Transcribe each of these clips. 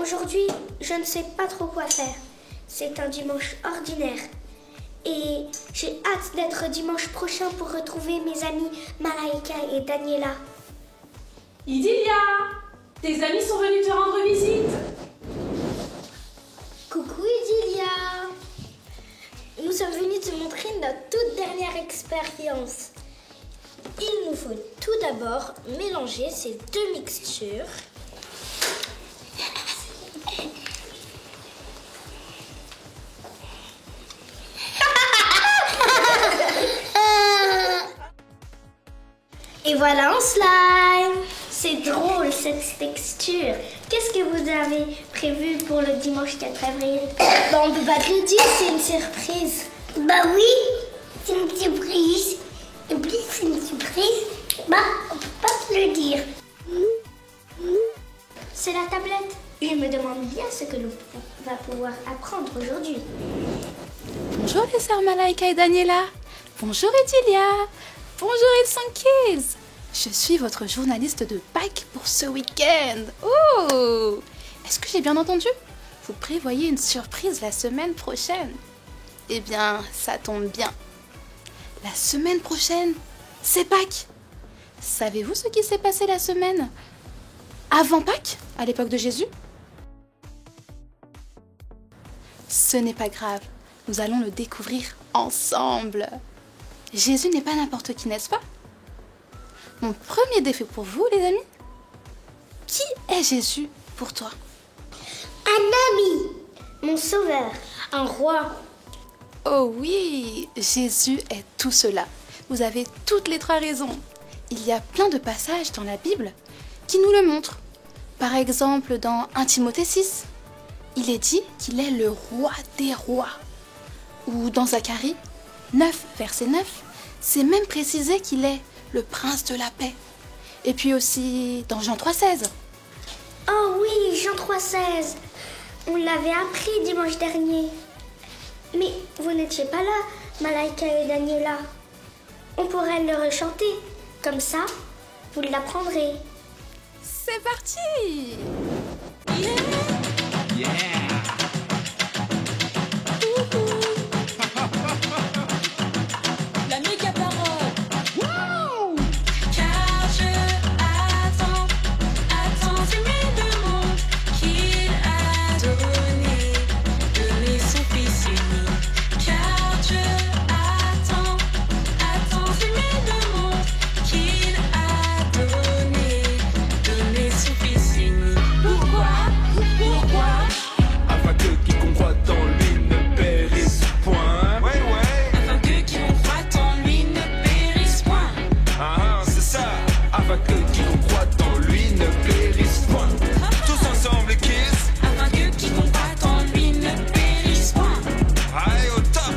aujourd'hui, je ne sais pas trop quoi faire. C'est un dimanche ordinaire. Et j'ai hâte d'être dimanche prochain pour retrouver mes amis Malaika et Daniela. Idilia, tes amis sont venus te rendre visite. Coucou Idilia. Nous sommes venus te montrer notre toute dernière expérience. Il nous faut tout d'abord mélanger ces deux mixtures. Et voilà un slime. C'est drôle cette texture. Qu'est-ce que vous avez prévu pour le dimanche 4 avril? On ne peut pas te le dire, c'est une surprise. Bah oui, c'est une surprise. Et plus c'est une surprise, bah on peut pas te le dire. C'est la tablette. Je me demande bien ce que l'on va pouvoir apprendre aujourd'hui. Bonjour les sœurs Malaika et Daniela. Bonjour Edilia. Bonjour Hillsong Kids. Je suis votre journaliste de Pâques pour ce week-end. Oh! Est-ce que j'ai bien entendu? Vous prévoyez une surprise la semaine prochaine? Eh bien, ça tombe bien. La semaine prochaine, c'est Pâques. Savez-vous ce qui s'est passé la semaine avant Pâques, à l'époque de Jésus? Ce n'est pas grave. Nous allons le découvrir ensemble. Jésus n'est pas n'importe qui, n'est-ce pas? Mon premier défi pour vous, les amis. Qui est Jésus pour toi? Un ami, mon sauveur, un roi. Oh oui, Jésus est tout cela. Vous avez toutes les trois raisons. Il y a plein de passages dans la Bible qui nous le montrent. Par exemple, dans 1 Timothée 6, il est dit qu'il est le roi des rois. Ou dans Zacharie 9, verset 9, c'est même précisé qu'il est le prince de la paix. Et puis aussi dans Jean 3,16. Oh oui, Jean 3,16. On l'avait appris dimanche dernier. Mais vous n'étiez pas là, Malaika et Daniela. On pourrait le rechanter. Comme ça, vous l'apprendrez. C'est parti! La méga parole. Car je attends aimer le monde qu'il a donné son fils unique. Car je attends aimer le monde qu'il a donné son fils unique. Pourquoi? Afin que quiconque croit en lui ne périsse point. Afin que quiconque croit en lui ne périsse point. C'est ça. Afin que quiconque croit en lui ne périsse point. Tous ensemble, kiss. Afin que quiconque croit en lui ne périsse point. Allez, au top.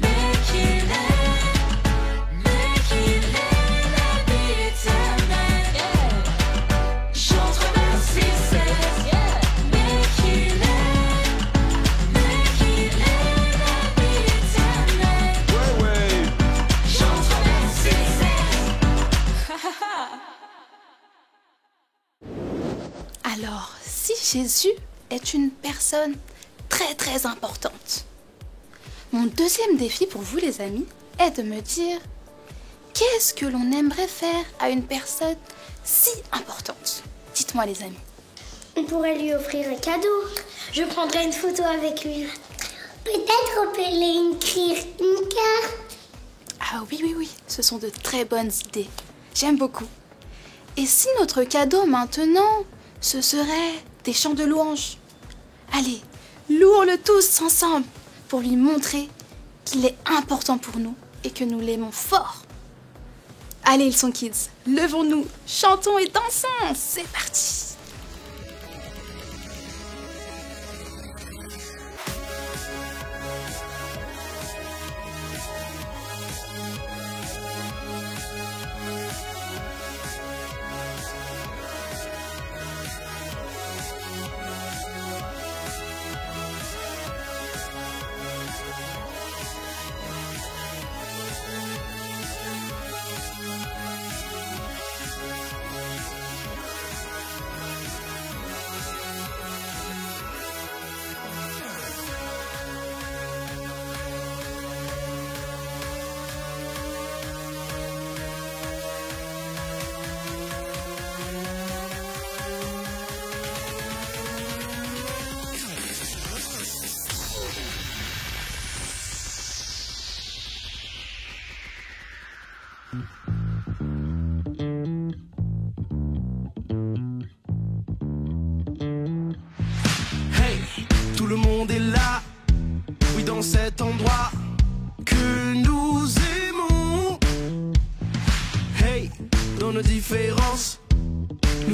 Mais qu'il ait la vie éternelle. Jean 3,16. Mais qu'il ait la vie éternelle. Ouais. Jean 3,16. Alors, si Jésus est une personne très très importante, mon deuxième défi pour vous les amis est de me dire qu'est-ce que l'on aimerait faire à une personne si importante? Dites-moi les amis. On pourrait lui offrir un cadeau. Je prendrai une photo avec lui. Peut-être on peut lui écrire une carte. Ah oui, ce sont de très bonnes idées. J'aime beaucoup. Et si notre cadeau maintenant, ce serait des chants de louange? Allez, louons-le tous ensemble pour lui montrer qu'il est important pour nous et que nous l'aimons fort. Allez, Hillsong Kids, levons-nous, chantons et dansons. C'est parti!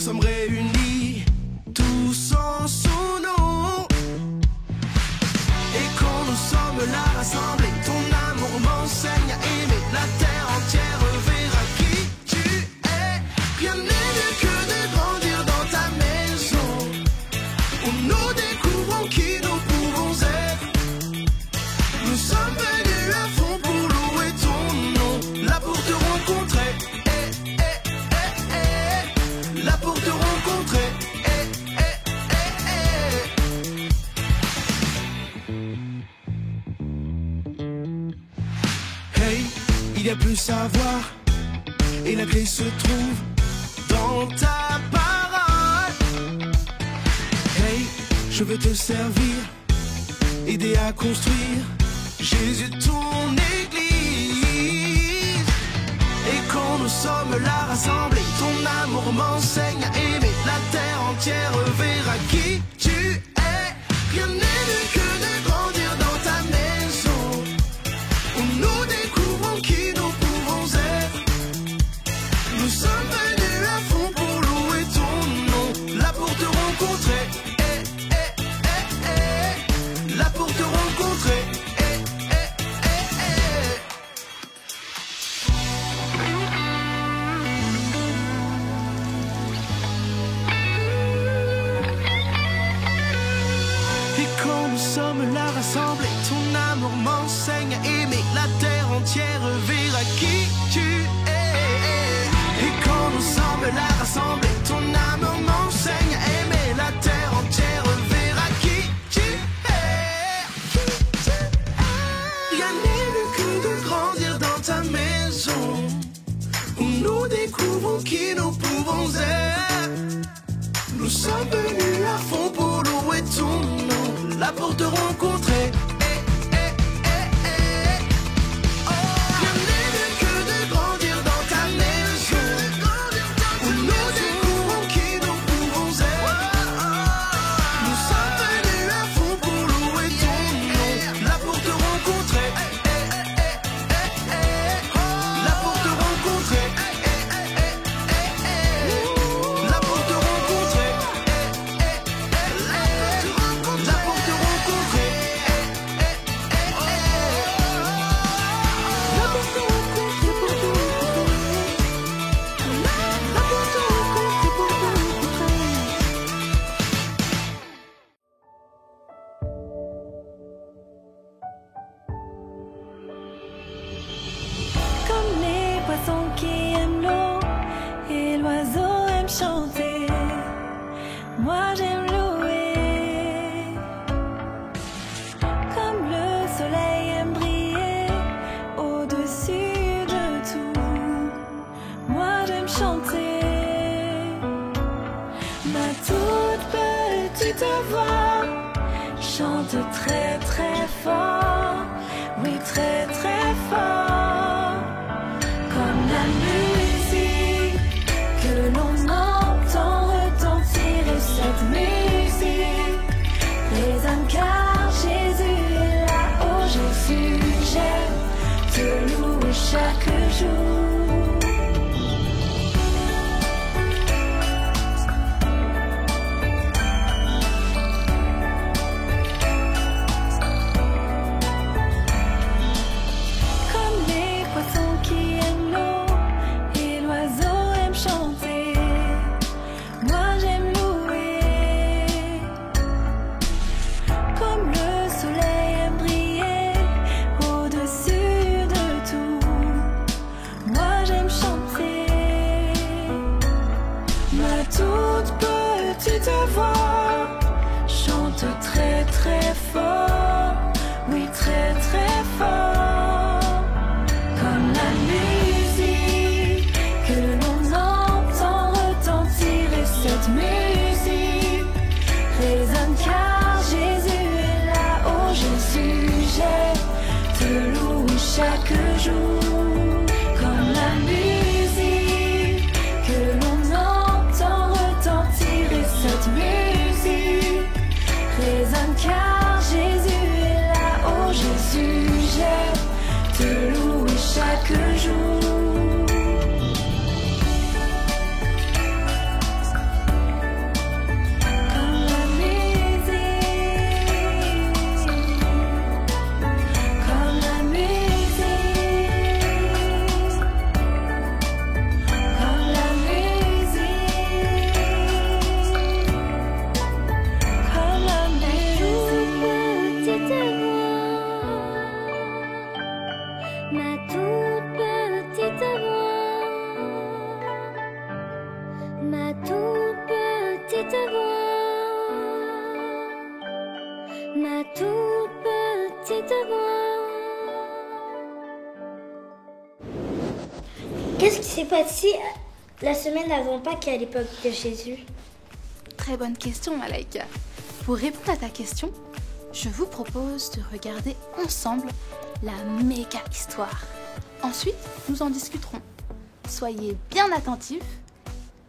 sommes réunis, tous en son nom. Et quand nous sommes là rassemblés, ton amour m'enseigne à aimer. La terre entière verra qui tu es. Rien n'est mieux que de grandir dans ta maison, où nous découvrons qui nous pouvons être. Nous sommes venus à fond pour louer ton nom, là pour te rencontrer. Là pour te rencontrer. Hey, il y a plus à voir, et la clé se trouve dans ta parole. Hey, je veux te servir, aider à construire Jésus ton église. Et quand nous sommes là rassemblés, ton amour m'enseigne à aimer. La terre entière verra qui tu es. Rien n'est mieux que de grandir dans ta maison, où nous découvrons qui nous pouvons être. Nous sommes venus à fond pour louer ton nom, là pour te rencontrer. Là pour te rencontrer. Là rassemblés, ton amour m'enseigne à aimer. La terre entière verra qui tu es. Et quand nous sommes là rassemblés, ton amour m'enseigne à aimer. La terre entière verra qui tu es. Rien n'est mieux que de grandir dans ta maison, où nous découvrons qui nous pouvons être. Nous sommes venus à fond pour louer ton nom, là pour te rencontrer. Rien n'est mieux que de grandir dans ta maison, où nous découvrons qui nous pouvons être. Nous sommes venus à fond pour louer ton nom, là pour te rencontrer. Là pour te rencontrer. Là pour te rencontrer. Là pour te rencontrer. Comme les poissons qui aiment l'eau et l'oiseau aime chanter, moi j'aime louer. Comme le soleil aime briller au-dessus de tout, moi j'aime chanter. Ma toute petite voix chante très très fort, oui très très fort. Comme la musique que l'on entend retentir, et cette musique résonne car Jésus est là. Oh Jésus, j'aime te louer chaque jour. Comme les poissons qui aiment l'eau et l'oiseau aime chanter, moi j'aime louer. Comme le soleil aime briller au-dessus de tout, moi j'aime chanter. Ma toute petite voix chante très très fort, oui très très fort. Comme la musique que l'on entend retentir, et cette musique résonne car Jésus est là. Oh Jésus, j'aime te louer chaque jour. Comme la musique que l'on entend retentir, et cette musique résonne car Jésus est là. Oh Jésus, j'aime te louer chaque jour. petite voix, ma toute petite voix. Qu'est-ce qui s'est passé la semaine avant Pâques à l'époque de Jésus? Très bonne question, Malaika. Pour répondre à ta question, je vous propose de regarder ensemble la méga histoire. Ensuite, nous en discuterons. Soyez bien attentifs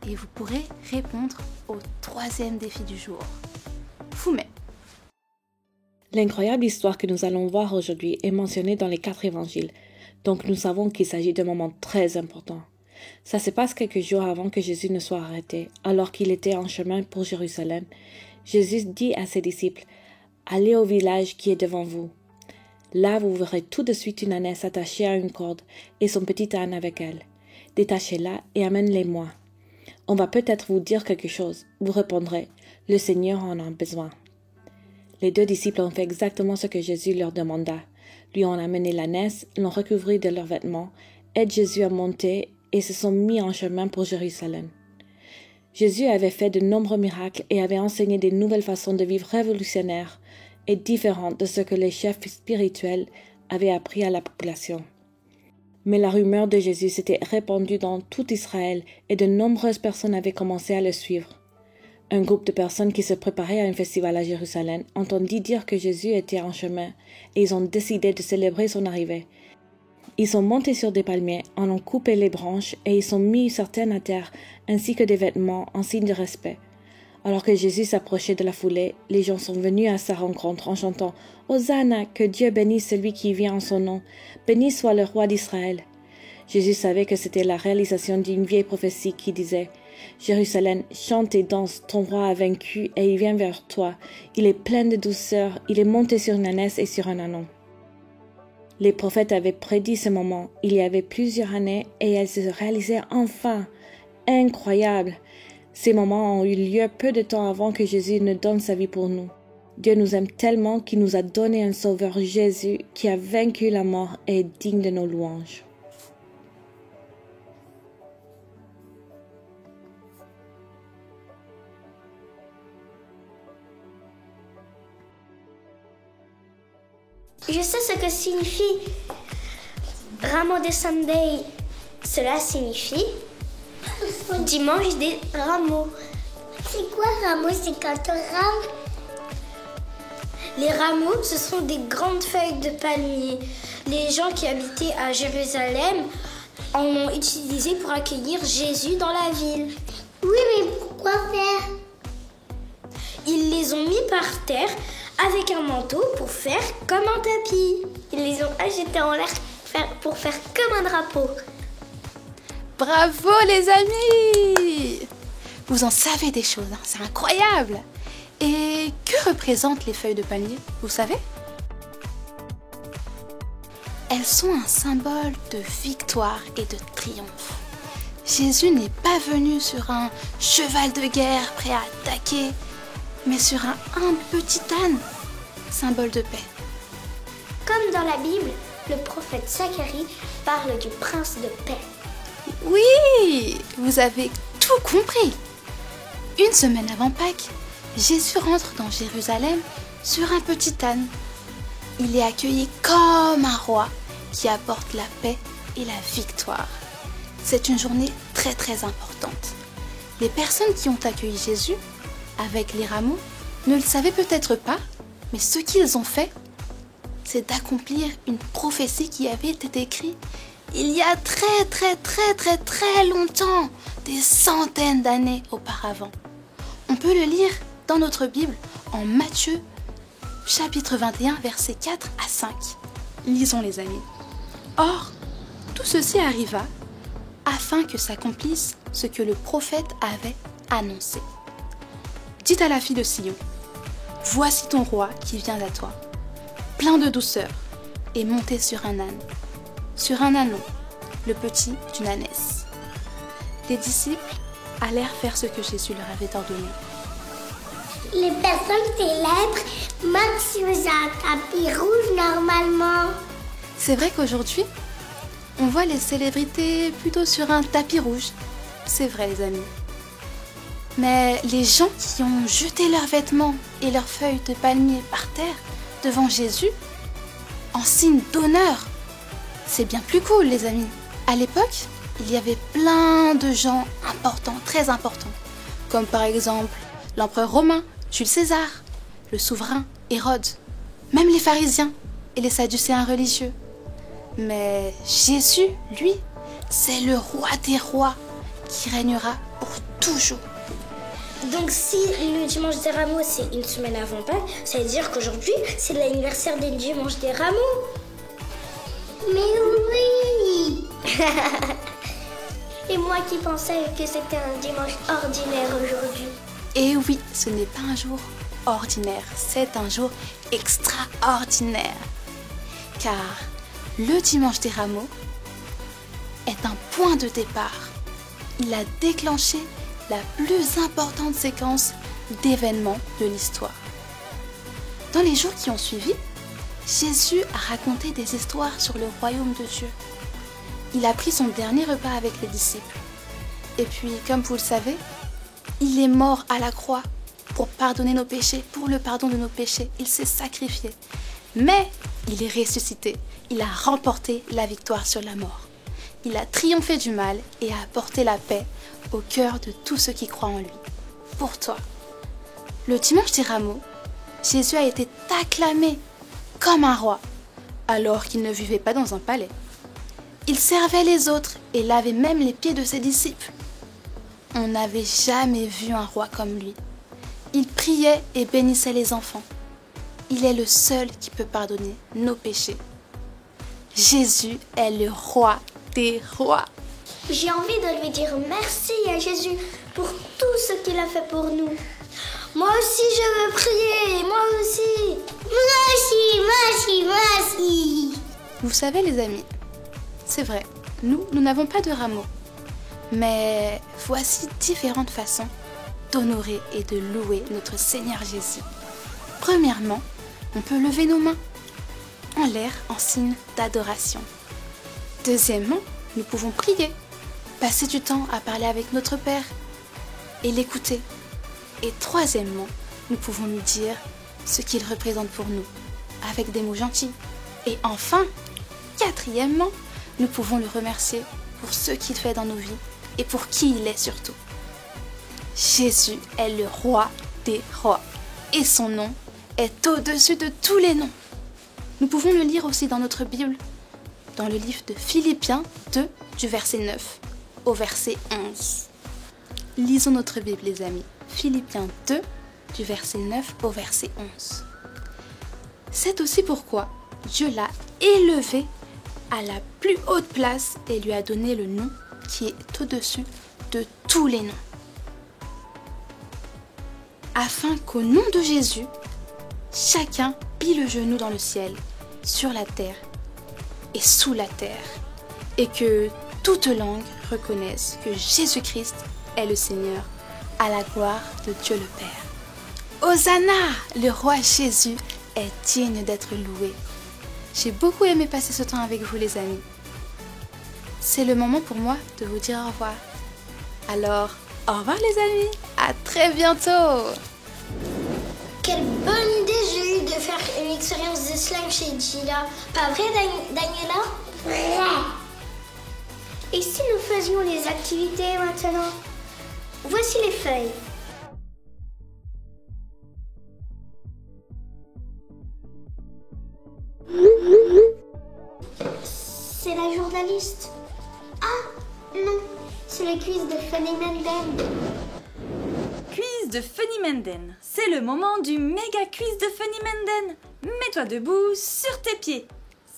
et vous pourrez répondre au troisième défi du jour. Fumé. L'incroyable histoire que nous allons voir aujourd'hui est mentionnée dans les 4 évangiles, donc nous savons qu'il s'agit d'un moment très important. Ça se passe quelques jours avant que Jésus ne soit arrêté, alors qu'il était en chemin pour Jérusalem. Jésus dit à ses disciples, « Allez au village qui est devant vous. Là, vous verrez tout de suite une ânesse attachée à une corde et son petit âne avec elle. Détachez-la et amène-les-moi. On va peut-être vous dire quelque chose. Vous répondrez, « Le Seigneur en a besoin. » Les 2 disciples ont fait exactement ce que Jésus leur demanda. Lui ont amené l'ânesse, l'ont recouvri de leurs vêtements, aidé Jésus à monter et se sont mis en chemin pour Jérusalem. Jésus avait fait de nombreux miracles et avait enseigné des nouvelles façons de vivre révolutionnaires et différentes de ce que les chefs spirituels avaient appris à la population. Mais la rumeur de Jésus s'était répandue dans tout Israël et de nombreuses personnes avaient commencé à le suivre. Un groupe de personnes qui se préparaient à un festival à Jérusalem entendit dire que Jésus était en chemin et ils ont décidé de célébrer son arrivée. Ils sont montés sur des palmiers, en ont coupé les branches et ils ont mis certaines à terre ainsi que des vêtements en signe de respect. Alors que Jésus s'approchait de la foulée, les gens sont venus à sa rencontre en chantant « Hosanna, que Dieu bénisse celui qui vient en son nom, béni soit le roi d'Israël ». Jésus savait que c'était la réalisation d'une vieille prophétie qui disait « Jérusalem, chante et danse, ton roi a vaincu et il vient vers toi. Il est plein de douceur, il est monté sur une ânesse et sur un ânon. » Les prophètes avaient prédit ce moment, il y avait plusieurs années, et elles se réalisaient enfin. Incroyable! Ces moments ont eu lieu peu de temps avant que Jésus ne donne sa vie pour nous. Dieu nous aime tellement qu'il nous a donné un sauveur Jésus qui a vaincu la mort et est digne de nos louanges. Je sais ce que signifie Ramo de Sunday. Cela signifie dimanche des rameaux. C'est quoi rameau? C'est quand on rame? Les rameaux, ce sont des grandes feuilles de palmier. Les gens qui habitaient à Jérusalem en ont utilisé pour accueillir Jésus dans la ville. Oui, mais pourquoi faire? Ils les ont mis par terre avec un manteau pour faire comme un tapis. Ils les ont agités en l'air pour faire comme un drapeau. Bravo les amis! Vous en savez des choses, hein? C'est incroyable! Et que représentent les feuilles de palmier, vous savez? Elles sont un symbole de victoire et de triomphe. Jésus n'est pas venu sur un cheval de guerre prêt à attaquer, mais sur un humble petit âne, symbole de paix. Comme dans la Bible, le prophète Zacharie parle du prince de paix. Oui, vous avez tout compris. Une semaine avant Pâques, Jésus rentre dans Jérusalem sur un petit âne. Il est accueilli comme un roi qui apporte la paix et la victoire. C'est une journée très très importante. Les personnes qui ont accueilli Jésus avec les rameaux ne le savaient peut-être pas, mais ce qu'ils ont fait, c'est d'accomplir une prophétie qui avait été écrite il y a très longtemps, des centaines d'années auparavant. On peut le lire dans notre Bible en Matthieu, chapitre 21, versets 4 à 5. Lisons les amis. Or, tout ceci arriva afin que s'accomplisse ce que le prophète avait annoncé. Dites à la fille de Sion, voici ton roi qui vient à toi, plein de douceur et monté sur un âne, sur un ânon, le petit d'une ânesse. Les disciples allèrent faire ce que Jésus leur avait ordonné. Les personnes célèbres marchent sur un tapis rouge normalement. C'est vrai qu'aujourd'hui, on voit les célébrités plutôt sur un tapis rouge. C'est vrai les amis. Mais les gens qui ont jeté leurs vêtements et leurs feuilles de palmier par terre devant Jésus, en signe d'honneur, c'est bien plus cool, les amis. À l'époque, il y avait plein de gens importants, très importants, comme par exemple l'empereur romain, Jules César, le souverain Hérode, même les pharisiens et les sadducéens religieux. Mais Jésus, lui, c'est le roi des rois qui régnera pour toujours. Donc si le dimanche des rameaux c'est une semaine avant Pâques, ça veut dire qu'aujourd'hui c'est l'anniversaire du dimanche des rameaux. Mais oui. Et moi qui pensais que c'était un dimanche ordinaire aujourd'hui. Et oui, ce n'est pas un jour ordinaire, c'est un jour extraordinaire. Car le dimanche des rameaux est un point de départ. Il a déclenché la plus importante séquence d'événements de l'histoire. Dans les jours qui ont suivi, Jésus a raconté des histoires sur le royaume de Dieu. Il a pris son dernier repas avec les disciples. Et puis, comme vous le savez, il est mort à la croix pour pardonner nos péchés, pour le pardon de nos péchés. Il s'est sacrifié. Mais il est ressuscité. Il a remporté la victoire sur la mort. Il a triomphé du mal et a apporté la paix au cœur de tous ceux qui croient en lui. Pour toi, le dimanche des rameaux, Jésus a été acclamé comme un roi, alors qu'il ne vivait pas dans un palais. Il servait les autres et lavait même les pieds de ses disciples. On n'avait jamais vu un roi comme lui. Il priait et bénissait les enfants. Il est le seul qui peut pardonner nos péchés. Jésus est le roi des rois. J'ai envie de lui dire merci à Jésus pour tout ce qu'il a fait pour nous. Moi aussi je veux prier, moi aussi. Merci. Vous savez les amis, c'est vrai, nous n'avons pas de rameaux. Mais voici différentes façons d'honorer et de louer notre Seigneur Jésus. Premièrement, on peut lever nos mains en l'air en signe d'adoration. Deuxièmement, nous pouvons prier, passer du temps à parler avec notre Père et l'écouter. Et troisièmement, nous pouvons lui dire ce qu'il représente pour nous, avec des mots gentils. Et enfin, quatrièmement, nous pouvons le remercier pour ce qu'il fait dans nos vies et pour qui il est surtout. Jésus est le roi des rois et son nom est au-dessus de tous les noms. Nous pouvons le lire aussi dans notre Bible, dans le livre de Philippiens 2, du verset 9 au verset 11. Lisons notre Bible, les amis. Philippiens 2, du verset 9 au verset 11. C'est aussi pourquoi Dieu l'a élevé à la plus haute place et lui a donné le nom qui est au-dessus de tous les noms. Afin qu'au nom de Jésus, chacun plie le genou dans le ciel, sur la terre et sous la terre, et que toute langue reconnaisse que Jésus-Christ est le Seigneur, à la gloire de Dieu le Père. Hosanna, le roi Jésus est digne d'être loué. J'ai beaucoup aimé passer ce temps avec vous, les amis. C'est le moment pour moi de vous dire au revoir. Alors, au revoir les amis, à très bientôt. Quelle bonne idée j'ai eue de faire une expérience de slime chez Gila. Pas vrai, Daniela? Vrai. Et si nous faisions les activités maintenant? Voici les feuilles. C'est la journaliste. Ah, non, c'est le quiz de Funny Menden. Quiz de Funny Menden. C'est le moment du méga quiz de Funny Menden. Mets-toi debout sur tes pieds.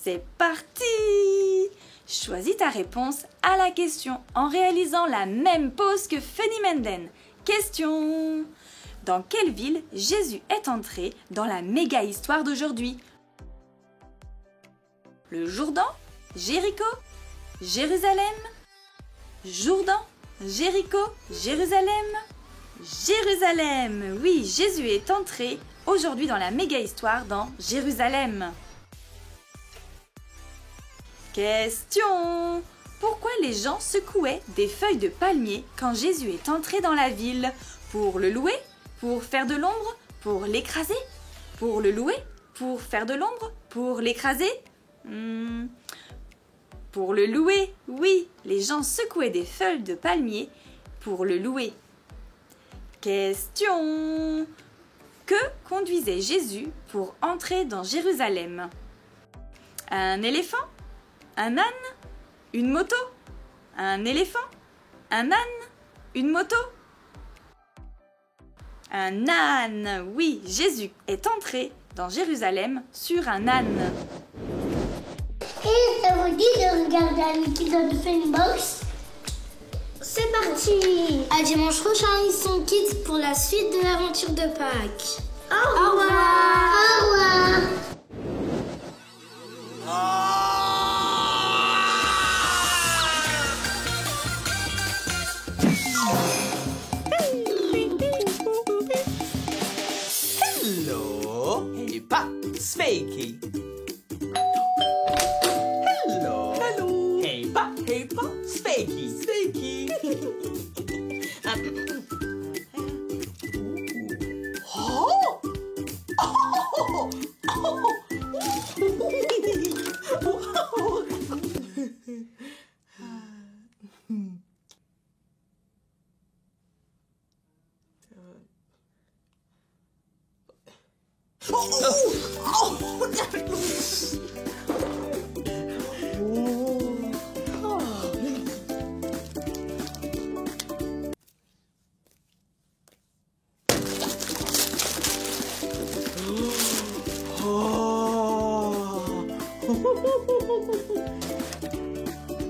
C'est parti! Choisis ta réponse à la question en réalisant la même pose que Funny Menden. Question: dans quelle ville Jésus est entré dans la méga histoire d'aujourd'hui? Le Jourdain, Jéricho, Jérusalem, Jourdain, Jéricho, Jérusalem, Jérusalem. Oui, Jésus est entré aujourd'hui dans la méga histoire dans Jérusalem. Question: pourquoi les gens secouaient des feuilles de palmier quand Jésus est entré dans la ville? pour le louer, pour faire de l'ombre, pour l'écraser. Pour le louer, pour faire de l'ombre, pour l'écraser. Pour le louer, oui, les gens secouaient des feuilles de palmier pour le louer. Question. Que conduisait Jésus pour entrer dans Jérusalem? Un éléphant? Un âne? Une moto? Un éléphant? Un âne? Une moto? Un âne, oui, Jésus est entré dans Jérusalem sur un âne. Et ça vous dit de regarder un épisode de Funbox? C'est parti. À dimanche prochain, ils sont kids pour la suite de l'aventure de Pâques. Au revoir. Au revoir. Hello, hey pa, Spakey. Hello, hello, hey pa, Spakey, Spakey.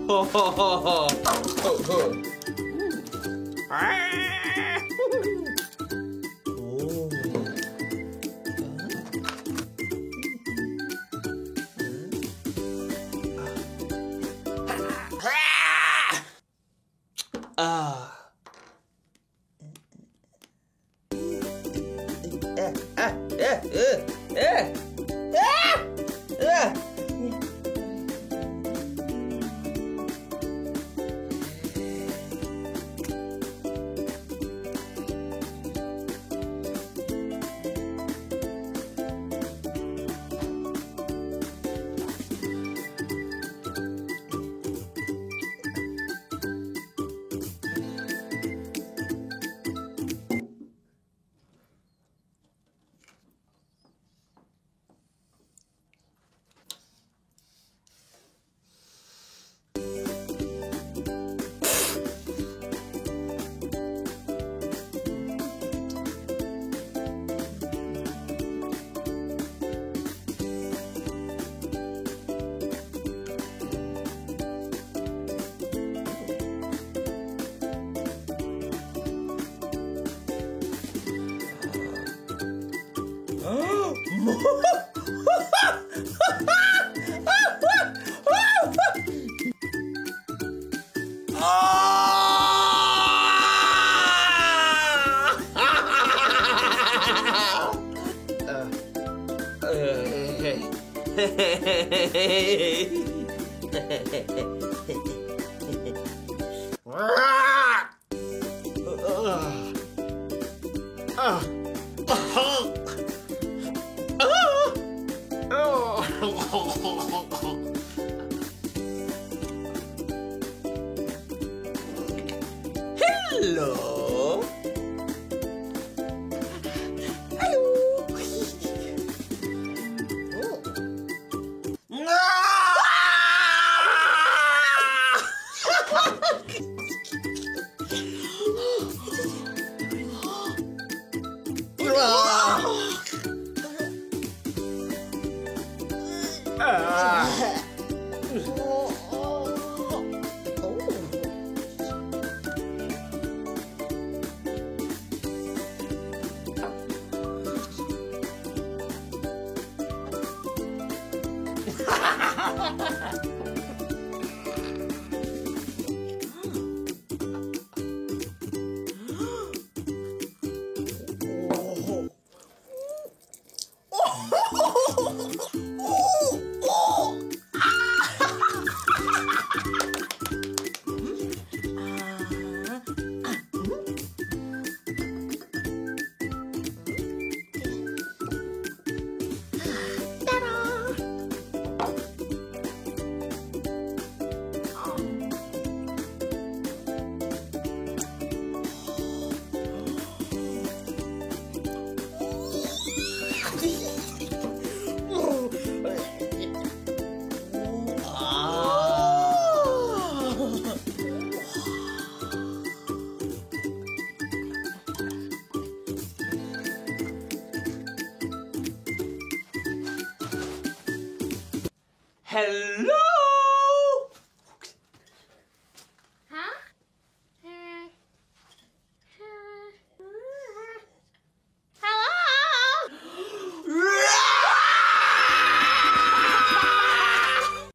Oh, oh, oh, Hello. Hello.